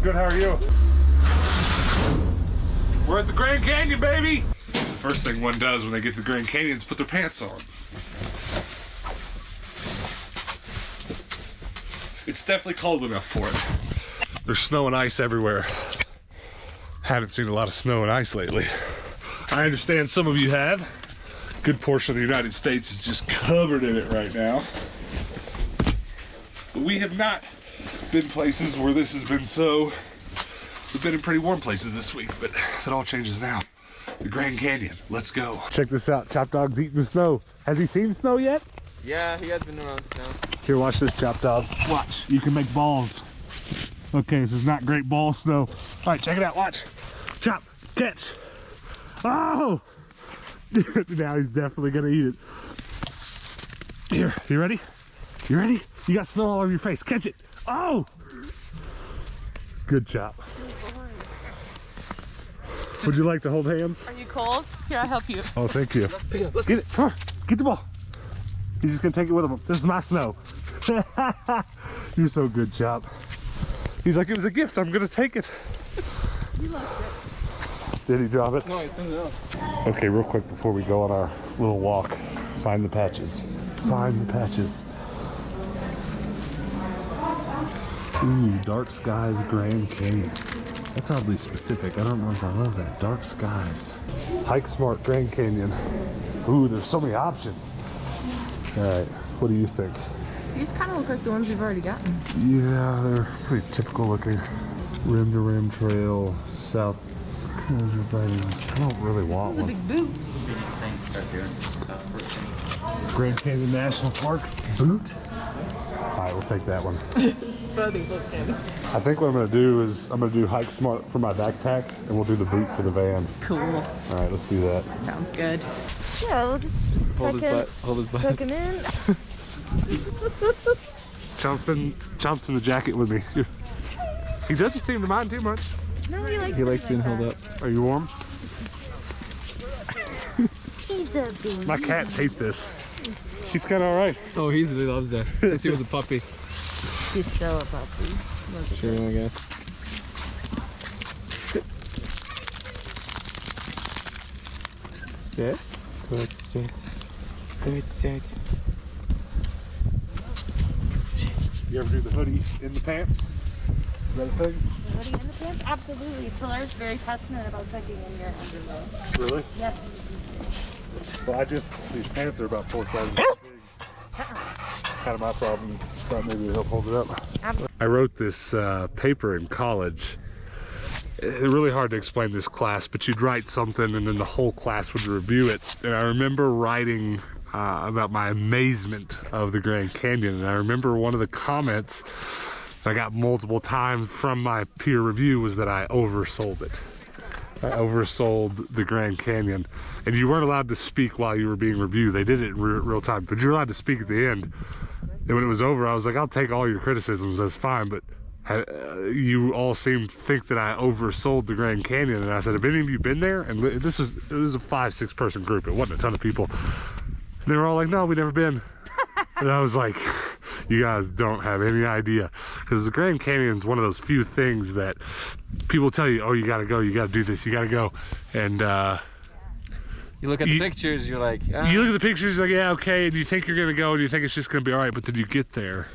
Good, how are you? We're at the Grand Canyon, baby! The first thing one does when they get to the Grand Canyon is put their pants on. It's definitely cold enough for it. There's snow and ice everywhere. Haven't seen a lot of snow and ice lately. I understand some of you have. A good portion of the United States is just covered in it right now. But we have not been places where this has been so. We've been in pretty warm places this week, but that all changes now. The Grand Canyon, let's go. Check this out, Chop Dog's eating the snow. Has he seen snow yet? Yeah, he has been around snow. Here, watch this, Chop Dog. Watch, you can make balls. Okay, this is not great ball snow. All right, check it out, watch. Chop, catch. Oh! Now he's definitely gonna eat it. Here, you ready? You ready? You got snow all over your face, catch it. Oh! Good Chop. Would you like to hold hands? Are you cold? Here, I'll help you. Oh, thank you. Get it, come on, get the ball. He's just gonna take it with him. This is my snow. You're so good, Chop. He's like, it was a gift, I'm gonna take it. You lost it. Did he drop it? No, it's something else. Okay, real quick before we go on our little walk, find the patches. Find the patches. Ooh, Dark Skies Grand Canyon. That's oddly specific. I don't know if I love that. Dark Skies. Hike Smart Grand Canyon. Ooh, there's so many options. All right, what do you think? These kind of look like the ones we've already gotten. Yeah, they're pretty typical looking. Rim to rim trail, south. I don't really want one. This is a big boot. Grand Canyon National Park boot. All right, we'll take that one. It's funny looking. I think what I'm gonna do is I'm gonna do Hike Smart for my backpack, and we'll do the boot for the van. Cool. All right, let's do that. Sounds good. Yeah, we'll just Hold his butt. Hold his butt. tuck him in. Chomp's in the jacket with me. He doesn't seem to mind too much. No, He likes being held up. Are you warm? He's a baby. My cats hate this. He's kind of all right. Oh, he loves that. Since he was a puppy. He's still a puppy. Sure, I guess. Sit. Sit. Good sit. Good sit. Oh, You ever do the hoodie in the pants? Is that a thing? The hoodie in the pants? Absolutely. Solar's very passionate about tucking in your underwear. Really? Yes. Well, these pants are about 4 sizes big. Kind of my problem. Thought maybe it'll help hold it up. Absolutely. I wrote this paper in college. It's really hard to explain this class, but you'd write something and then the whole class would review it. And I remember writing about my amazement of the Grand Canyon. And I remember one of the comments I got multiple times from my peer review was that I oversold it. I oversold the Grand Canyon. And you weren't allowed to speak while you were being reviewed. They did it in real time, but you're allowed to speak at the end. And when it was over, I was like, I'll take all your criticisms, that's fine, but you all seemed to think that I oversold the Grand Canyon. And I said, have any of you been there? And it was a 5-6 person group. It wasn't a ton of people. And they were all like, no, we've never been. And I was like, you guys don't have any idea. Because the Grand Canyon is one of those few things that people tell you, oh, you gotta go, you gotta do this, you gotta go. And You look at the pictures, you're like, ah. You look at the pictures, you're like, yeah, okay, and you think you're gonna go, and you think it's just gonna be all right, but then you get there,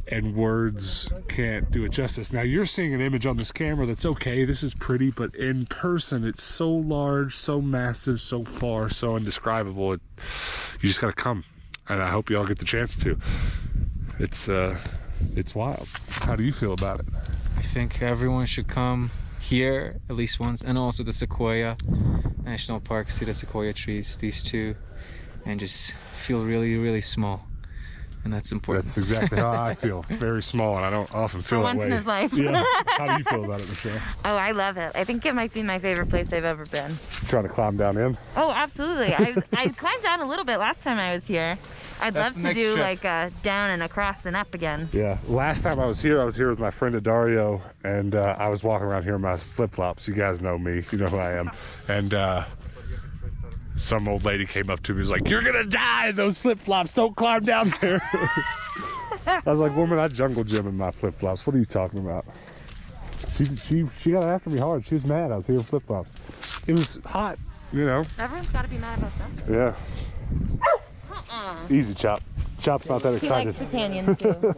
and words can't do it justice. Now, you're seeing an image on this camera that's okay, this is pretty, but in person, it's so large, so massive, so far, so indescribable. You just gotta come, and I hope you all get the chance to. It's wild. How do you feel about it? I think everyone should come here at least once, and also the Sequoia National Park, see the sequoia trees, these two, and just feel really, really small. And that's important. That's exactly how I feel. Very small, and I don't often feel that way. Once in his life. Yeah. How do you feel about it, Michelle? Oh, I love it. I think it might be my favorite place I've ever been. Trying to climb down in? Oh, absolutely. I climbed down a little bit last time I was here. I'd love to do like a down and across and up again. Yeah. Last time I was here with my friend Dario, and I was walking around here in my flip-flops. You guys know me. You know who I am. And some old lady came up to me and was like, you're gonna die in those flip-flops. Don't climb down there. I was like, woman, I jungle gym in my flip-flops. What are you talking about? She got after me hard. She was mad. I was here in flip-flops. It was hot, you know. Everyone's got to be mad about something. Yeah. Easy, Chop. Chop's not that excited. He likes the canyon too.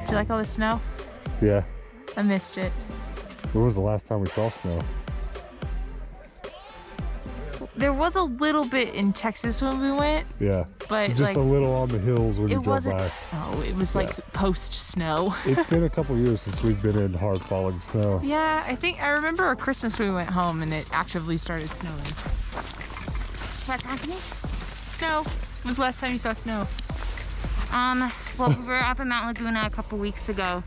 Do you like all the snow? Yeah. I missed it. When was the last time we saw snow? There was a little bit in Texas when we went. Yeah. But just like, a little on the hills when you it drove wasn't by. snow. It was like post-snow. It's been a couple years since we've been in hard falling snow. Yeah, I remember a Christmas we went home and it actively started snowing. What's happening? Snow. When's the last time you saw snow? Well, we were up in Mount Laguna a couple weeks ago,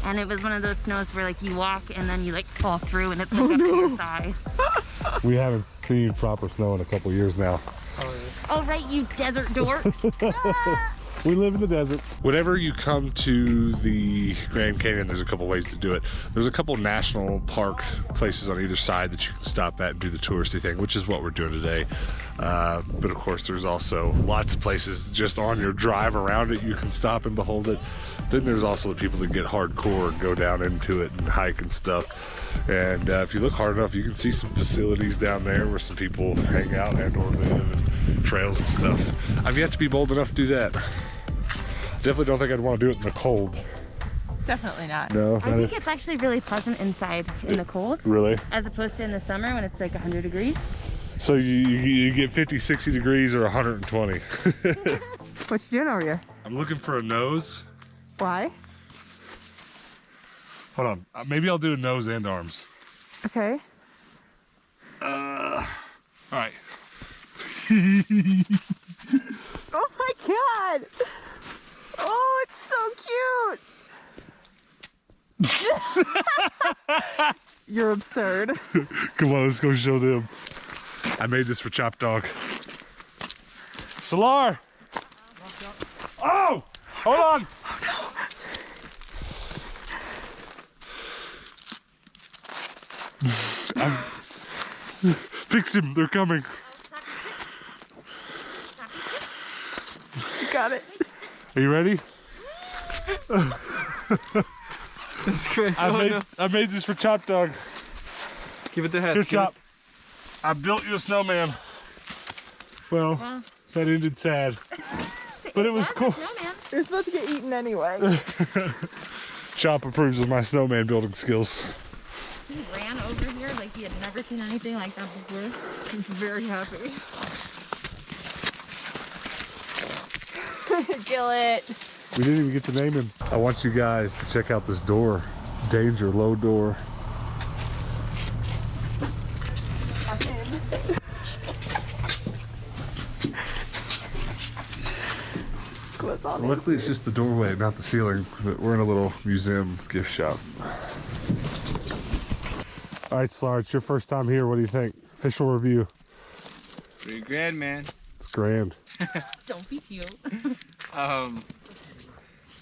and it was one of those snows where like you walk and then you like fall through and it's like up to your thigh. We haven't seen proper snow in a couple years now. Oh right, you desert dork. We live in the desert. Whenever you come to the Grand Canyon, there's a couple ways to do it. There's a couple national park places on either side that you can stop at and do the touristy thing, which is what we're doing today. But of course, there's also lots of places just on your drive around it you can stop and behold it. Then there's also the people that get hardcore and go down into it and hike and stuff. And if you look hard enough, you can see some facilities down there where some people hang out and or live, and trails and stuff. I've yet to be bold enough to do that. Definitely don't think I'd want to do it in the cold. Definitely not. No. I think it's actually really pleasant inside in the cold. Really? As opposed to in the summer when it's like 100 degrees. So you get 50, 60 degrees or 120. What you doing over here? I'm looking for a nose. Why? Hold on. Maybe I'll do a nose and arms. Okay. All right. Oh my god! Oh, it's so cute! You're absurd. Come on, let's go show them. I made this for Chop Dog. Solar! Oh! Hold on! Oh no! Fix him, they're coming. You got it. Are you ready? That's good. I made this for Chop Dog. Give it the head. Here, Chop. I built you a snowman. Well, that ended sad. But it was cool. You're supposed to get eaten anyway. Chop approves of my snowman building skills. He ran over here like he had never seen anything like that before. He's very happy. Kill it. We didn't even get to name him. I want you guys to check out this door. Danger, low door. Luckily it's just the doorway, not the ceiling, but we're in a little museum gift shop. All right, Slar, it's your first time here. What do you think? Official review. Pretty grand, man. It's grand. Don't be cute.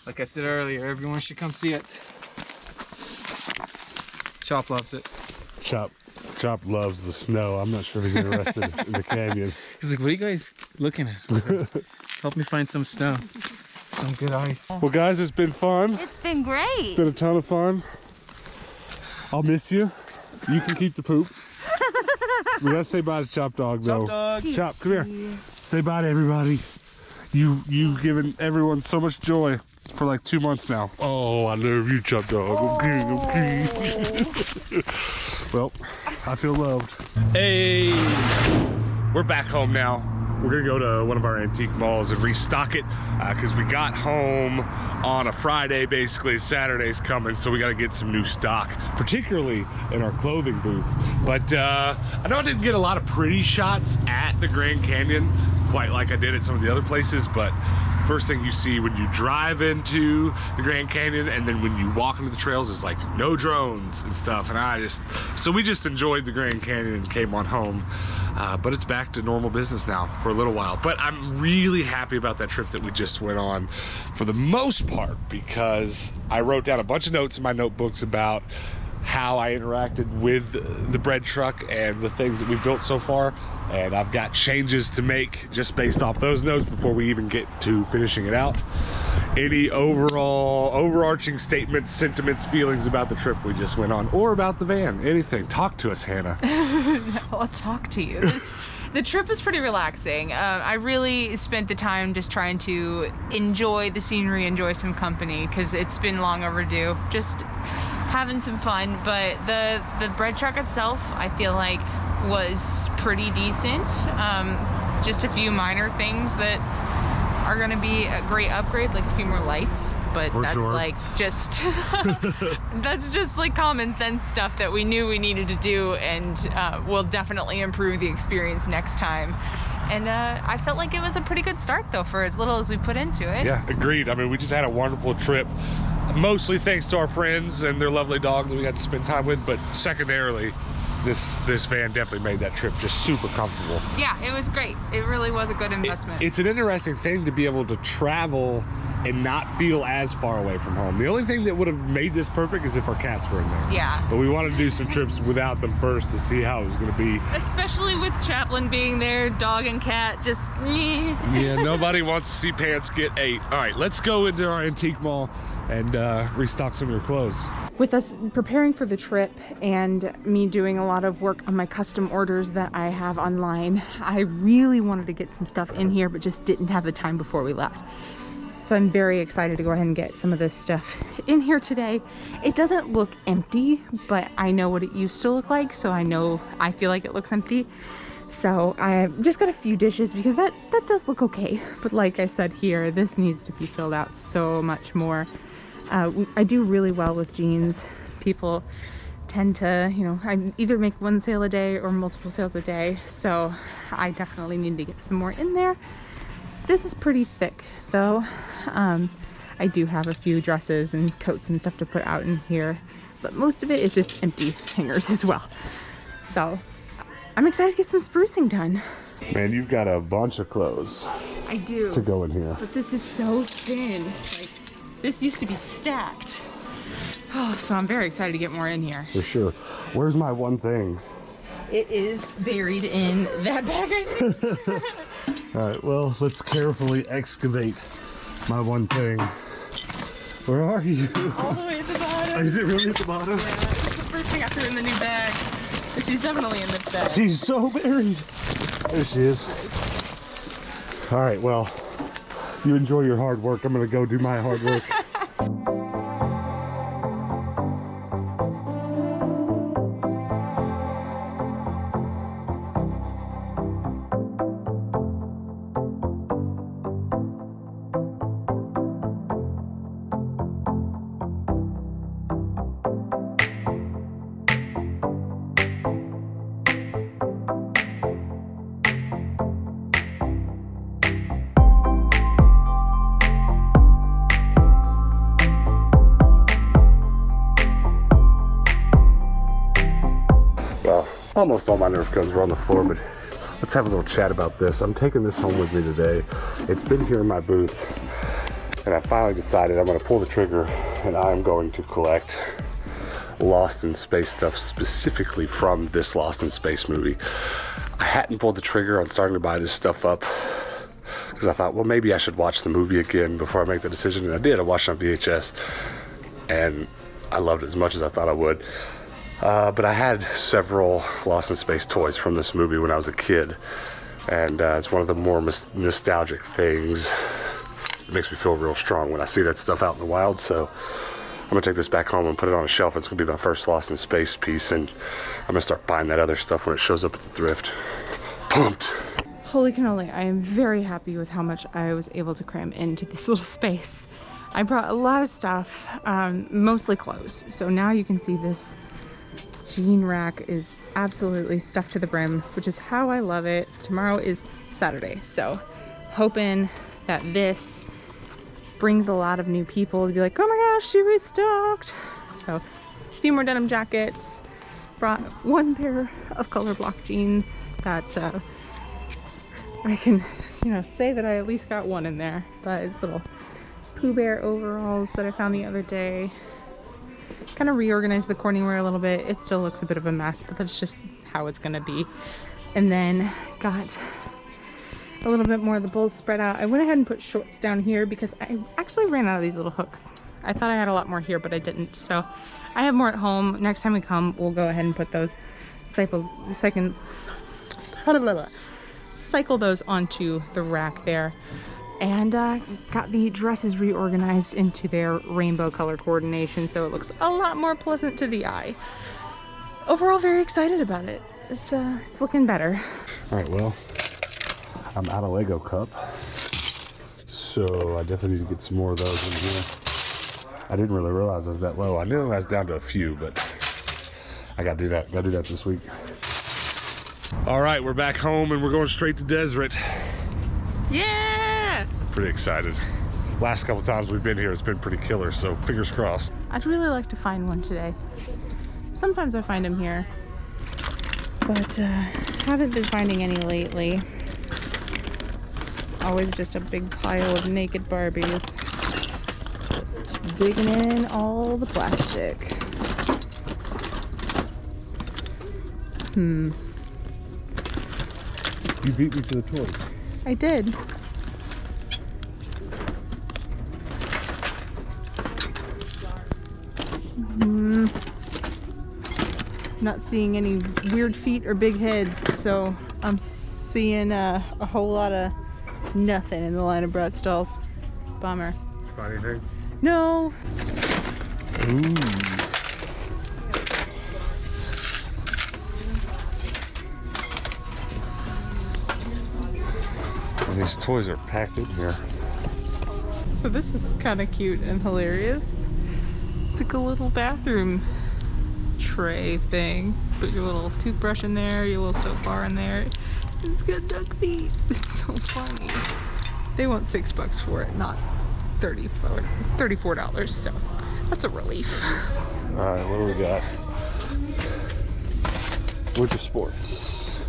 Like I said earlier, everyone should come see it. Chop loves it. Chop. Chop loves the snow. I'm not sure if he's interested in the canyon. He's like, what are you guys looking at? Help me find some snow. Some good ice. Well, guys, it's been fun. It's been great. It's been a ton of fun. I'll miss you. You can keep the poop. We gotta say bye to Chop Dog, though. Chop Dog. Chop, come here. Say bye to everybody. You've given everyone so much joy for like 2 months now. Oh, I love you, Chop Dog. Okay. Well, I feel loved. Hey, we're back home now. We're gonna go to one of our antique malls and restock it because we got home on a Friday, basically. Saturday's coming, so we gotta get some new stock, particularly in our clothing booth. But I know I didn't get a lot of pretty shots at the Grand Canyon, quite like I did at some of the other places, but first thing you see when you drive into the Grand Canyon and then when you walk into the trails is like no drones and stuff. And so we just enjoyed the Grand Canyon and came on home. But it's back to normal business now for a little while. But I'm really happy about that trip that we just went on for the most part, because I wrote down a bunch of notes in my notebooks about how I interacted with the bread truck and the things that we've built so far. And I've got changes to make just based off those notes before we even get to finishing it out. Any overarching statements, sentiments, feelings about the trip we just went on, or about the van, anything. Talk to us, Hannah. I'll talk to you. The trip was pretty relaxing. I really spent the time just trying to enjoy the scenery, enjoy some company, because it's been long overdue. Just having some fun. But the bread truck itself, I feel like, was pretty decent. Just a few minor things that are gonna be a great upgrade, like a few more lights, but For that's sure. like just that's just like common sense stuff that we knew we needed to do, and will definitely improve the experience next time. And I felt like it was a pretty good start though for as little as we put into it. Yeah, agreed. I mean, we just had a wonderful trip, mostly thanks to our friends and their lovely dog that we got to spend time with, but secondarily, this van definitely made that trip just super comfortable. Yeah, it was great. It really was a good investment. It's an interesting thing to be able to travel and not feel as far away from home. The only thing that would have made this perfect is if our cats were in there. Yeah. But we wanted to do some trips without them first to see how it was going to be. Especially with Chaplin being there, dog and cat, just Yeah, nobody wants to see pants get ate. All right, let's go into our antique mall and restock some of your clothes. With us preparing for the trip and me doing a lot of work on my custom orders that I have online, I really wanted to get some stuff in here, but just didn't have the time before we left. So I'm very excited to go ahead and get some of this stuff in here today. It doesn't look empty, but I know what it used to look like, so I feel like it looks empty. So I just got a few dishes because that does look okay. But like I said here, this needs to be filled out so much more. I do really well with jeans. People tend to, I either make one sale a day or multiple sales a day. So I definitely need to get some more in there. This is pretty thick though. I do have a few dresses and coats and stuff to put out in here, but most of it is just empty hangers as well. So I'm excited to get some sprucing done. Man, you've got a bunch of clothes I do. to go in here. But this is so thin. Like, this used to be stacked. Oh, so I'm very excited to get more in here. For sure. Where's my one thing? It is buried in that bag, I think. All right, well, let's carefully excavate my one thing. Where are you? All the way at the bottom. Is it really at the bottom? Yeah, it's the first thing I threw in the new bag. But she's definitely in this bag. She's so buried. There she is. All right, well, you enjoy your hard work. I'm gonna go do my hard work. Well, almost all my Nerf guns were on the floor, but let's have a little chat about this. I'm taking this home with me today. It's been here in my booth, and I finally decided I'm going to pull the trigger and I'm going to collect Lost in Space stuff specifically from this Lost in Space movie. I hadn't pulled the trigger on starting to buy this stuff up because I thought, well, maybe I should watch the movie again before I make the decision. And I did. I watched it on VHS and I loved it as much as I thought I would. But I had several Lost in Space toys from this movie when I was a kid. And it's one of the more nostalgic things. It makes me feel real strong when I see that stuff out in the wild. So I'm gonna take this back home and put it on a shelf. It's gonna be my first Lost in Space piece, and I'm gonna start buying that other stuff when it shows up at the thrift. Pumped. Holy cannoli, I am very happy with how much I was able to cram into this little space. I brought a lot of stuff, mostly clothes. So now you can see this jean rack is absolutely stuffed to the brim, which is how I love it. Tomorrow is Saturday, so hoping that this brings a lot of new people to be like, oh my gosh, she restocked. So a few more denim jackets, brought one pair of color block jeans that I can, you know, say that I at least got one in there. But it's little Pooh Bear overalls that I found the other day. Kind of reorganized the corning wear a little bit. It still looks a bit of a mess, but that's just how it's gonna be. And then got a little bit more of the bowls spread out. I went ahead and put shorts down here because I actually ran out of these little hooks. I thought I had a lot more here, but I didn't. So I have more at home. Next time we come, we'll go ahead and put those, cycle those onto the rack there. And got the dresses reorganized into their rainbow color coordination, so it looks a lot more pleasant to the eye. Overall, very excited about it. It's looking better. All right, well, I'm out of Lego cup, so I definitely need to get some more of those in here. I didn't really realize I was that low. I knew I was down to a few, but I gotta do that. Gotta do that this week. All right, we're back home and we're going straight to Deseret. Yeah! Pretty excited. Last couple times we've been here, it's been pretty killer, so fingers crossed. I'd really like to find one today. Sometimes I find them here, but haven't been finding any lately. It's always just a big pile of naked Barbies. Just digging in all the plastic. You beat me to the toys. I did. Not seeing any weird feet or big heads, so I'm seeing a whole lot of nothing in the line of brat stalls. Bummer. Find anything? No. Ooh. Well, these toys are packed in here. So this is kind of cute and hilarious. It's like a little bathroom tray thing. Put your little toothbrush in there, your little soap bar in there. It's got duck feet. It's so funny. They want $6 for it, not $34. So that's a relief. All right, what do we got? Winter sports.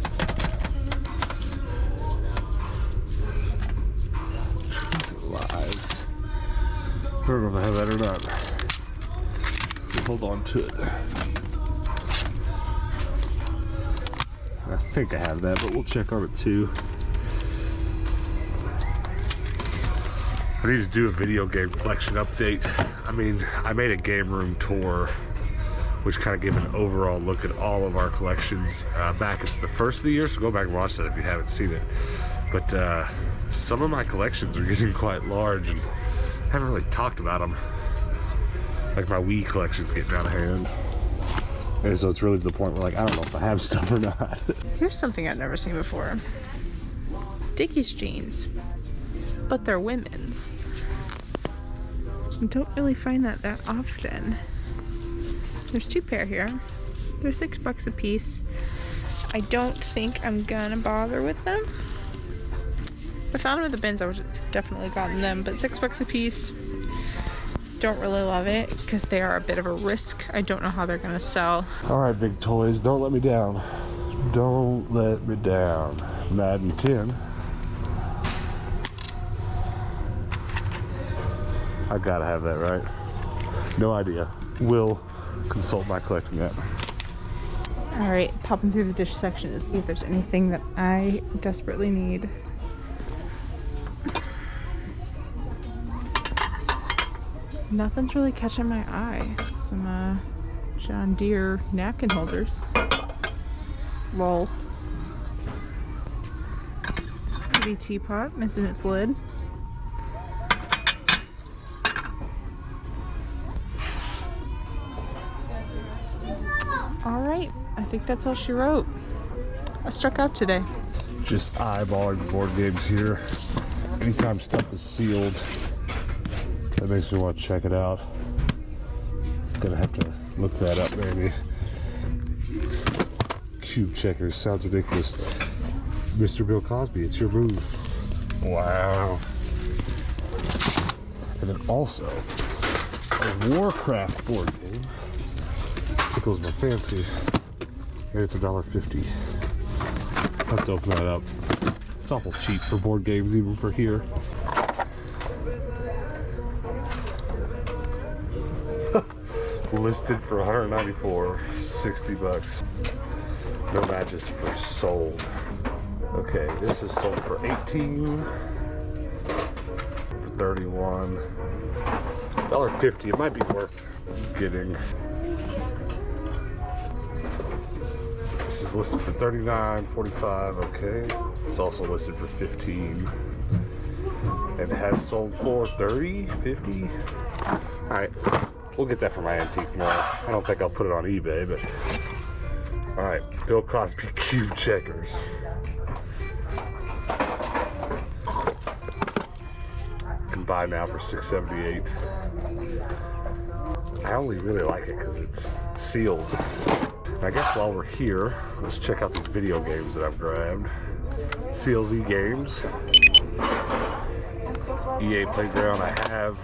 Lies. I don't know if I have that or not. Hold on to it. I think I have that, but we'll check on it too. I need to do a video game collection update. I mean, I made a game room tour, which kind of gave an overall look at all of our collections back at the first of the year, so go back and watch that if you haven't seen it. But some of my collections are getting quite large, and I haven't really talked about them. Like my Wii collection's getting out of hand. And so it's really to the point where, like, I don't know if I have stuff or not. Here's something I've never seen before. Dickies jeans, but they're women's. I don't really find that often. There's 2 pair here. They're $6 a piece. I don't think I'm gonna bother with them. If I found them in the bins, I would have definitely gotten them, but $6 a piece. Don't really love it because they are a bit of a risk. I don't know how they're gonna sell. All right, big toys, don't let me down. Don't let me down. Madden 10. I gotta have that, right? No idea. Will consult my collecting app. All right, popping through the dish section to see if there's anything that I desperately need. Nothing's really catching my eye. Some John Deere napkin holders. Lol. Maybe teapot missing its lid. All right, I think that's all she wrote. I struck out today. Just eyeballing board games here. Anytime stuff is sealed, that makes me want to check it out. Gonna have to look that up, maybe. Cube checkers sounds ridiculous. Mr. Bill Cosby, it's your move. Wow. And then also a Warcraft board game. Tickles my fancy. And it's $1.50. I'll have to open that up. It's awful cheap for board games, even for here. Listed for $194, 60 bucks. No matches for sold. Okay, this is sold for 18, for 31, $1.50. It might be worth getting. This is listed for 39, 45. Okay, it's also listed for 15, and it has sold for 30, 50. All right. We'll get that for my antique mall. I don't think I'll put it on eBay, but all right. Bill Cosby cube checkers. Can buy now for $6.78. I only really like it because it's sealed. And I guess while we're here, let's check out these video games that I've grabbed. CLZ games, EA Playground. I have.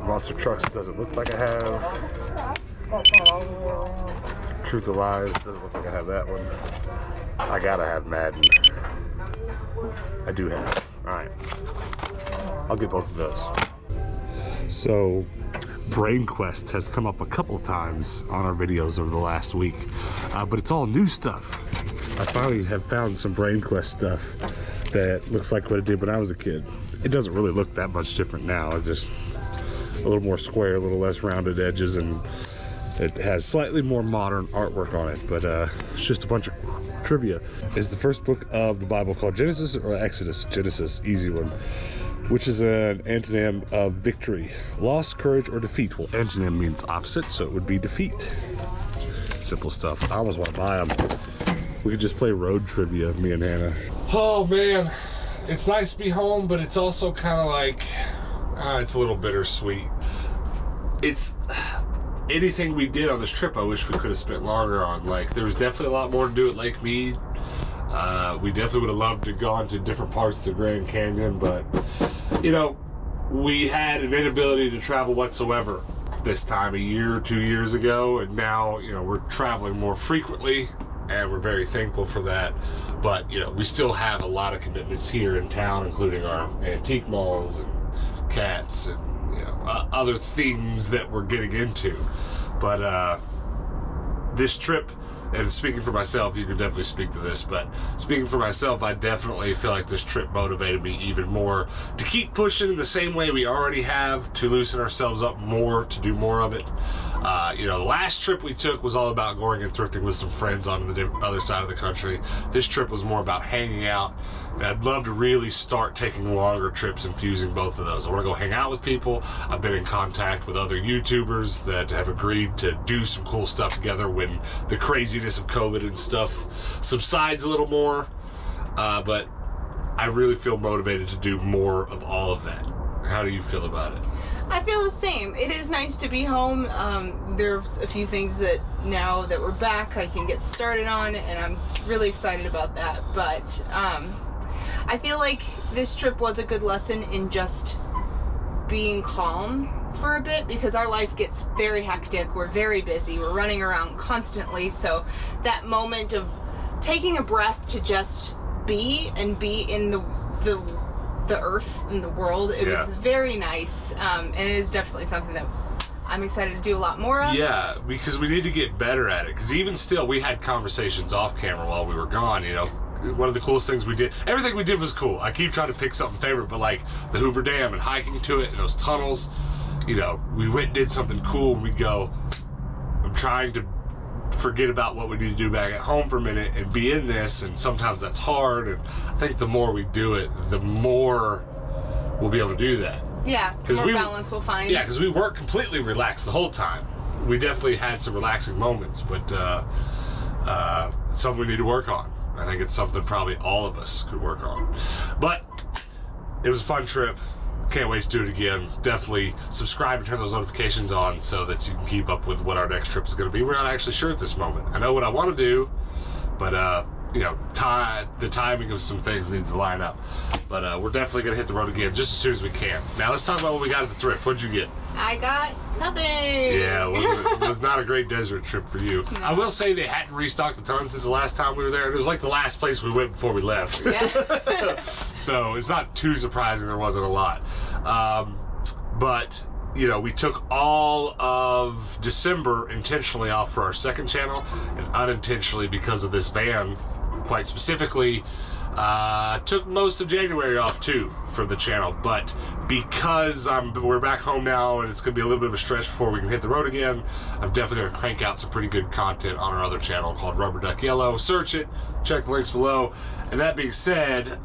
Monster Trucks doesn't look like I have. Truth or Lies doesn't look like I have that one. I gotta have Madden. I do have it. Alright. I'll get both of those. So, Brain Quest has come up a couple times on our videos over the last week. But it's all new stuff. I finally have found some Brain Quest stuff that looks like what it did when I was a kid. It doesn't really look that much different now. It's just a little more square, a little less rounded edges, and it has slightly more modern artwork on it, but it's just a bunch of trivia. Is the first book of the Bible called Genesis or Exodus? Genesis, easy one. Which is an antonym of victory? Loss, courage, or defeat? Well, antonym means opposite, so it would be defeat. Simple stuff. I almost want to buy them. We could just play road trivia, me and Hannah. Oh man, it's nice to be home, but it's also kind of like, it's a little bittersweet. It's anything we did on this trip, I wish we could have spent longer on. Like, there was definitely a lot more to do at Lake Mead. We definitely would have loved to go to different parts of the Grand Canyon, but, you know, we had an inability to travel whatsoever this time a year or 2 years ago, and now, you know, we're traveling more frequently, and we're very thankful for that. But, you know, we still have a lot of commitments here in town, including our antique malls and cats and, you know, other things that we're getting into. But this trip, and speaking for myself, you can definitely speak to this, but speaking for myself, I definitely feel like this trip motivated me even more to keep pushing in the same way we already have, to loosen ourselves up more, to do more of it. You know, the last trip we took was all about going and thrifting with some friends on the other side of the country. This trip was more about hanging out, and I'd love to really start taking longer trips and fusing both of those. I want to go hang out with people. I've been in contact with other YouTubers that have agreed to do some cool stuff together when the craziness of COVID and stuff subsides a little more. But I really feel motivated to do more of all of that. How do you feel about it? I feel the same. It is nice to be home. There's a few things that now that we're back I can get started on, and I'm really excited about that. But I feel like this trip was a good lesson in just being calm for a bit, because our life gets very hectic. We're very busy. We're running around constantly. So that moment of taking a breath to just be and be in the the earth and the world. It was very nice, and it is definitely something that I'm excited to do a lot more of. Yeah, because we need to get better at it. Because even still, we had conversations off camera while we were gone, you know. One of the coolest things we did, everything we did was cool. I keep trying to pick something favorite, but like the Hoover Dam and hiking to it and those tunnels, you know, we went and did something cool and we go, I'm trying to forget about what we need to do back at home for a minute and be in this, and sometimes that's hard, and I think the more we do it, the more we'll be able to do that. Yeah, the more balance we'll find. Yeah, because we weren't completely relaxed the whole time. We definitely had some relaxing moments, but it's something we need to work on. I think it's something probably all of us could work on. But it was a fun trip. Can't wait to do it again. Definitely subscribe and turn those notifications on so that you can keep up with what our next trip is going to be. We're not actually sure at this moment. I know what I want to do, but you know, the timing of some things needs to line up. But we're definitely going to hit the road again just as soon as we can. Now let's talk about what we got at the thrift. What'd you get? I got nothing. Yeah, it was not a great desert trip for you. No. I will say they hadn't restocked a ton since the last time we were there. It was like the last place we went before we left. Yeah. So it's not too surprising there wasn't a lot. But, you know, we took all of December intentionally off for our second channel, and unintentionally because of this van, quite specifically, took most of January off too from the channel. But because we're back home now and it's going to be a little bit of a stretch before we can hit the road again, I'm definitely going to crank out some pretty good content on our other channel called Rubber Duck Yellow. Search it, check the links below. And that being said,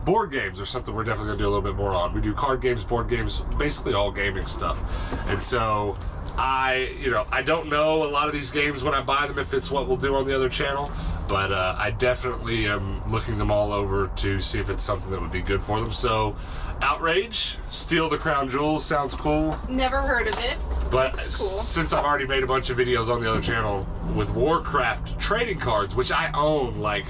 board games are something we're definitely going to do a little bit more on. We do card games, board games, basically all gaming stuff. And so I don't know a lot of these games when I buy them if it's what we'll do on the other channel, but I definitely am looking them all over to see if it's something that would be good for them. So, Outrage, Steal the Crown Jewels sounds cool. Never heard of it. But looks cool. Since I've already made a bunch of videos on the other channel with Warcraft trading cards, which I own like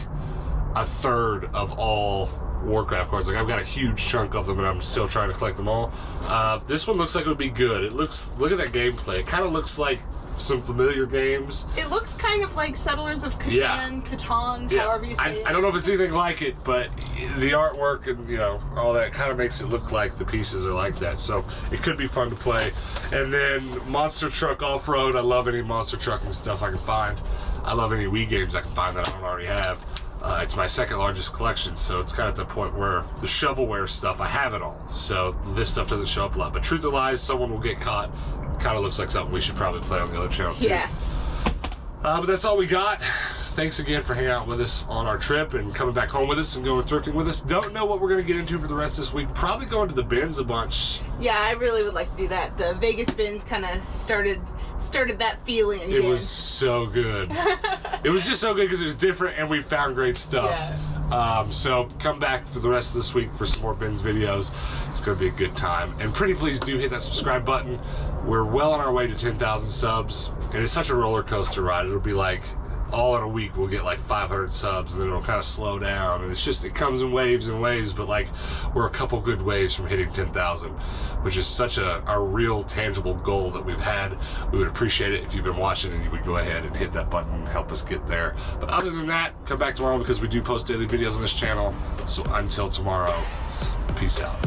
a third of all Warcraft cards. Like, I've got a huge chunk of them and I'm still trying to collect them all. This one looks like it would be good. Look at that gameplay. It kind of looks like some familiar games. It looks kind of like Settlers of Catan, Catan, however you say it. I don't know if it's anything like it, but the artwork and, you know, all that kind of makes it look like the pieces are like that. So it could be fun to play. And then Monster Truck Off-Road. I love any monster trucking stuff I can find. I love any Wii games I can find that I don't already have. It's my second largest collection, so it's kind of at the point where the shovelware stuff, I have it all. So this stuff doesn't show up a lot. But Truth or Lies, Someone Will Get Caught, kind of looks like something we should probably play on the other channel too. Yeah. But that's all we got. Thanks again for hanging out with us on our trip and coming back home with us and going thrifting with us. Don't know what we're going to get into for the rest of this week. Probably going to the bins a bunch. Yeah, I really would like to do that. The Vegas bins kind of started that feeling again. It was so good. It was just so good because it was different and we found great stuff. Yeah. So come back for the rest of this week for some more bins videos. It's going to be a good time. And pretty please do hit that subscribe button. We're well on our way to 10,000 subs. And it's such a roller coaster ride. It'll be like, all in a week we'll get like 500 subs and then it'll kind of slow down, and it's just, it comes in waves and waves, but like we're a couple good waves from hitting 10,000, which is such a real tangible goal that we've had. We would appreciate it if you've been watching and you would go ahead and hit that button and help us get there. But other than that, come back tomorrow because we do post daily videos on this channel. So until tomorrow, peace out.